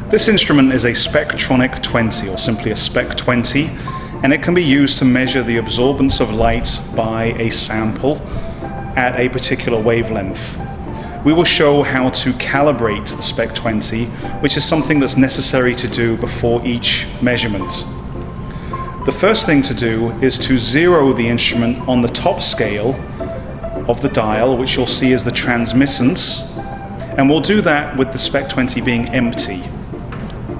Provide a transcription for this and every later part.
This instrument is a Spectronic 20, or simply a Spec 20, and it can be used to measure the absorbance of light by a sample at a particular wavelength. We will show how to calibrate the Spec 20, which is something that's necessary to do before each measurement. The first thing to do is to zero the instrument on the top scale of the dial, which you'll see as the transmittance, and we'll do that with the Spec 20 being empty.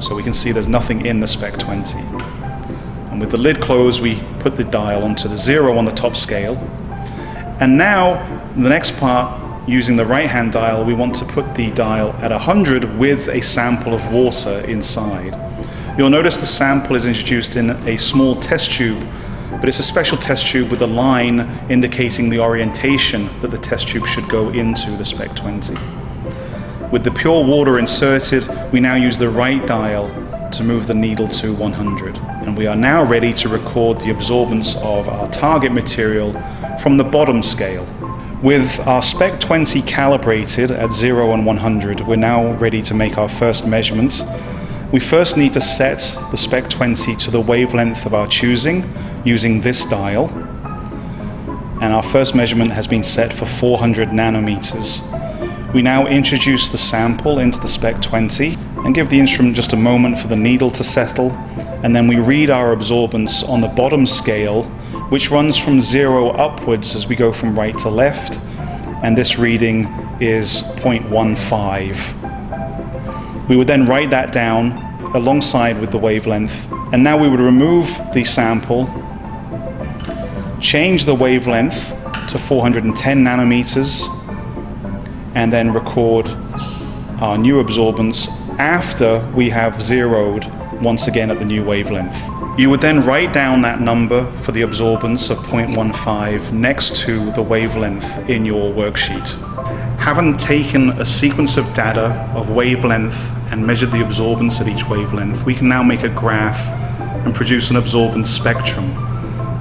So we can see there's nothing in the Spec 20. And with the lid closed, we put the dial onto the 0 on the top scale. And now, the next part, using the right-hand dial, we want to put the dial at 100 with a sample of water inside. You'll notice the sample is introduced in a small test tube, but it's a special test tube with a line indicating the orientation that the test tube should go into the Spec 20. With the pure water inserted, we now use the right dial to move the needle to 100. And we are now ready to record the absorbance of our target material from the bottom scale. With our Spec 20 calibrated at 0 and 100, we're now ready to make our first measurement. We first need to set the Spec 20 to the wavelength of our choosing using this dial. And our first measurement has been set for 400 nanometers. We now introduce the sample into the Spec 20 and give the instrument just a moment for the needle to settle, and then we read our absorbance on the bottom scale, which runs from 0 upwards as we go from right to left, and this reading is 0.15. We would then write that down alongside with the wavelength, and now we would remove the sample, change the wavelength to 410 nanometers, and then record our new absorbance after we have zeroed once again at the new wavelength. You would then write down that number for the absorbance of 0.15 next to the wavelength in your worksheet. Having taken a sequence of data of wavelength and measured the absorbance at each wavelength, we can now make a graph and produce an absorbance spectrum.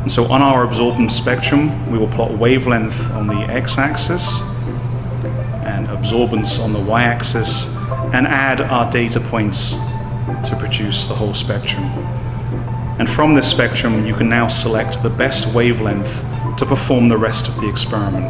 And so on our absorbance spectrum, we will plot wavelength on the x-axis and absorbance on the y-axis, and add our data points to produce the whole spectrum. And from this spectrum, you can now select the best wavelength to perform the rest of the experiment.